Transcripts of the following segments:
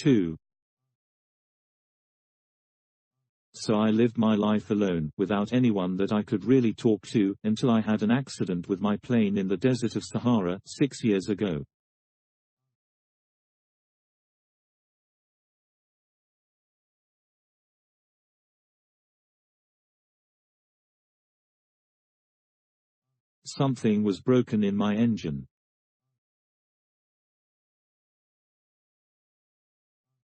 too. So I lived my life alone, without anyone that I could really talk to, until I had an accident with my plane in the desert of Sahara 6 years ago. Something was broken in my engine.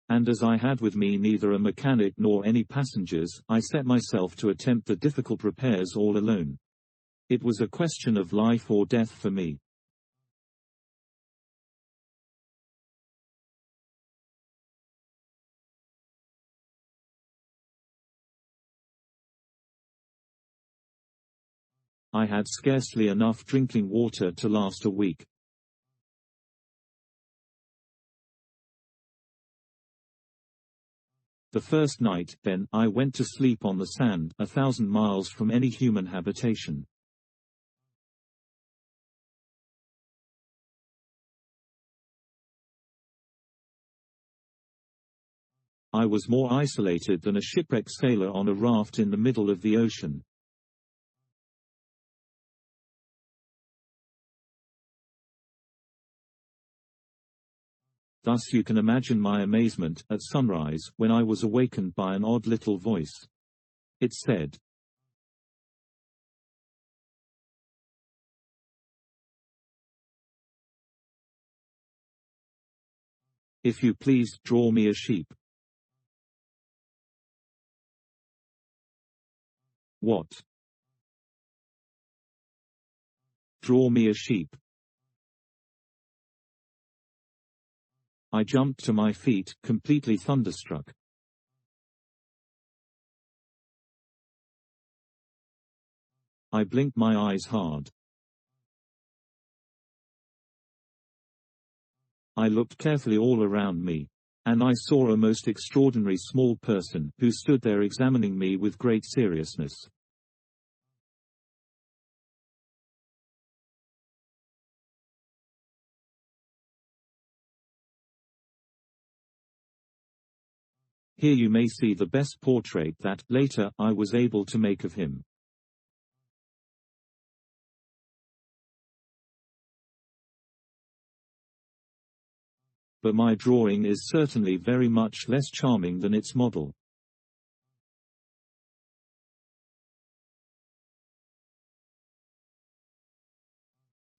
And as I had with me neither a mechanic nor any passengers, I set myself to attempt the difficult repairs all alone. It was a question of life or death for me. I had scarcely enough drinking water to last a week. The first night, then, I went to sleep on the sand, 1,000 miles from any human habitation. I was more isolated than a shipwrecked sailor on a raft in the middle of the ocean. Thus you can imagine my amazement, at sunrise, when I was awakened by an odd little voice. It said, "If you please, draw me a sheep." What? Draw me a sheep. I jumped to my feet, completely thunderstruck. I blinked my eyes hard. I looked carefully all around me. And I saw a most extraordinary small person, who stood there examining me with great seriousness. Here you may see the best portrait that, later, I was able to make of him. But my drawing is certainly very much less charming than its model.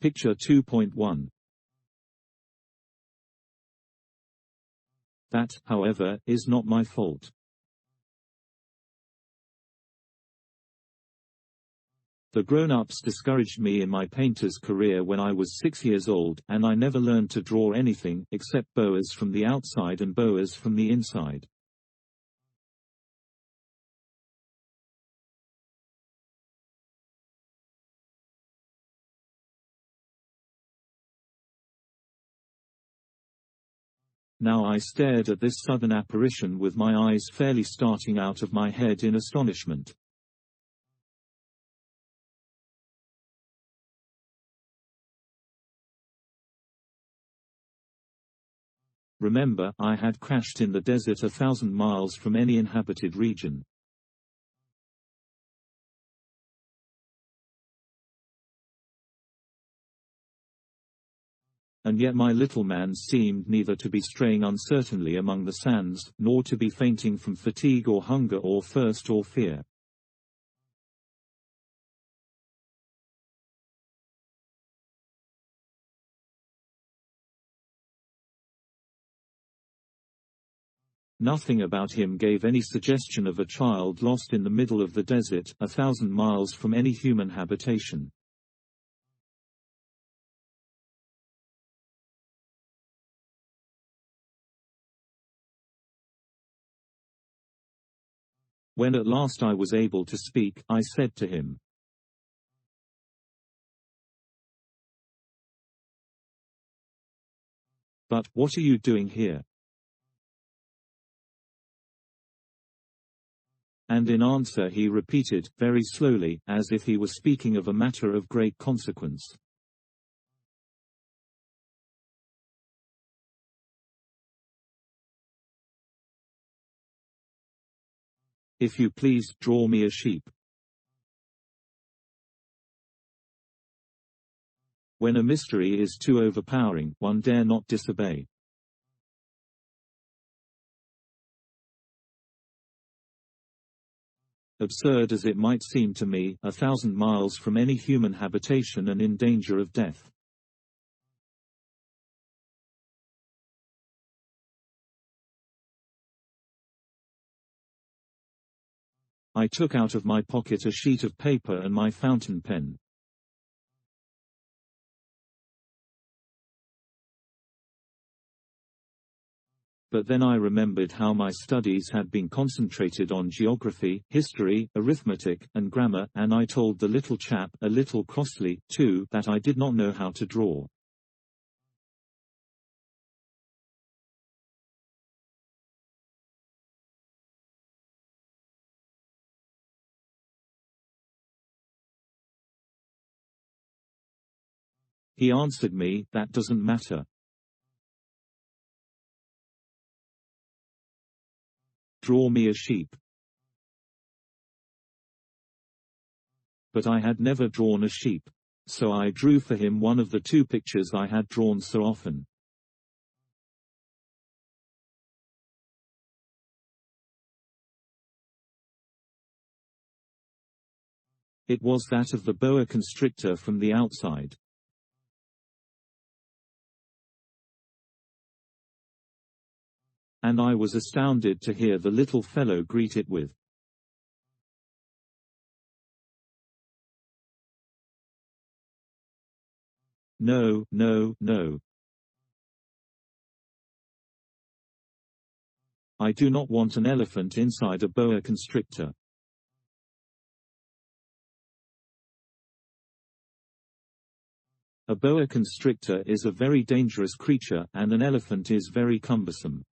Picture 2.1. That, however, is not my fault. The grown-ups discouraged me in my painter's career when I was 6 years old, and I never learned to draw anything, except boas from the outside and boas from the inside. Now I stared at this sudden apparition with my eyes fairly starting out of my head in astonishment. Remember, I had crashed in the desert 1,000 miles from any inhabited region. And yet my little man seemed neither to be straying uncertainly among the sands, nor to be fainting from fatigue or hunger or thirst or fear. Nothing about him gave any suggestion of a child lost in the middle of the desert, 1,000 miles from any human habitation. When at last I was able to speak, I said to him, "But, what are you doing here?" And in answer he repeated, very slowly, as if he was speaking of a matter of great consequence, If you please, draw me a sheep. When a mystery is too overpowering, one dare not disobey. Absurd as it might seem to me, 1,000 miles from any human habitation and in danger of death. I took out of my pocket a sheet of paper and my fountain pen. But then I remembered how my studies had been concentrated on geography, history, arithmetic, and grammar, and I told the little chap, a little crossly, too, that I did not know how to draw. He answered me, "That doesn't matter. Draw me a sheep." But I had never drawn a sheep. So I drew for him one of the 2 pictures I had drawn so often. It was that of the boa constrictor from the outside. And I was astounded to hear the little fellow greet it with, "No, no, no. I do not want an elephant inside a boa constrictor." A boa constrictor is a very dangerous creature, and an elephant is very cumbersome.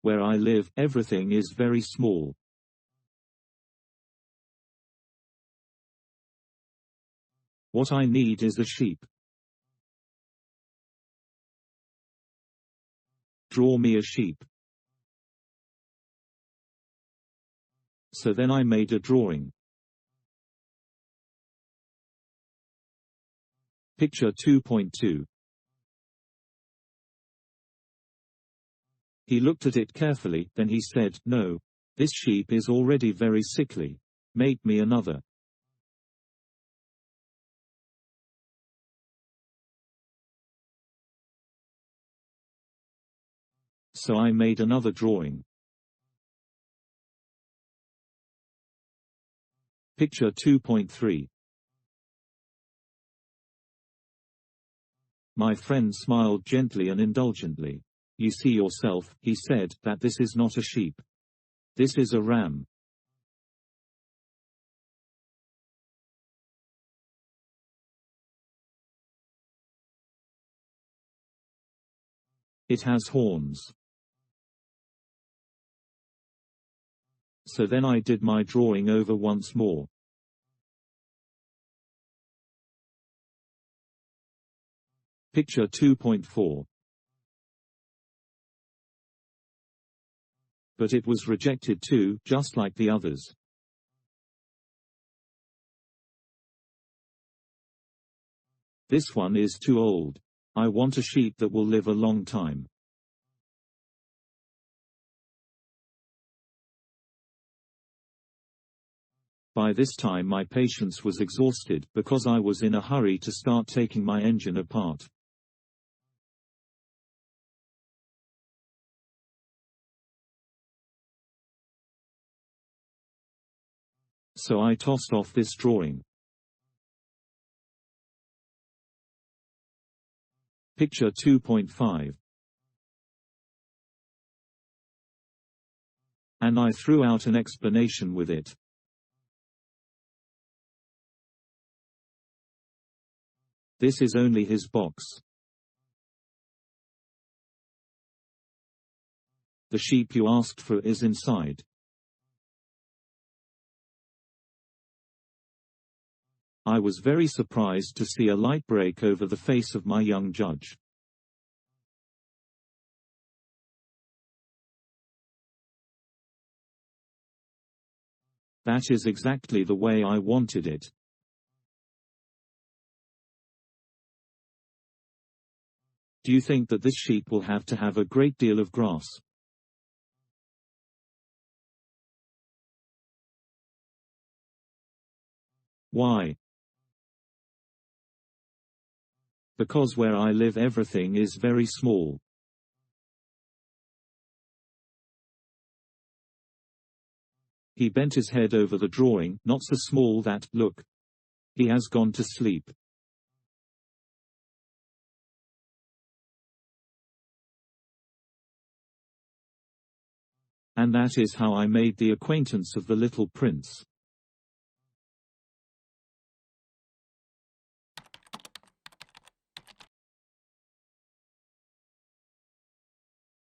Where I live, everything is very small. What I need is a sheep. Draw me a sheep. So then I made a drawing. Picture 2.2. He looked at it carefully, then he said, "No. This sheep is already very sickly. Make me another." So I made another drawing. Picture 2.3. My friend smiled gently and indulgently. "You see yourself," he said, "that this is not a sheep. This is a ram. It has horns." So then I did my drawing over once more. Picture 2.4. But it was rejected too, just like the others. "This one is too old. I want a sheep that will live a long time." By this time my patience was exhausted, because I was in a hurry to start taking my engine apart. So I tossed off this drawing. Picture 2.5. And I threw out an explanation with it. "This is only his box. The sheep you asked for is inside." I was very surprised to see a light break over the face of my young judge. That is exactly the way I wanted it. Do you think that this sheep will have to have a great deal of grass? Why? Because where I live everything is very small. He bent his head over the drawing, not so small that, look. He has gone to sleep. And that is how I made the acquaintance of the little prince.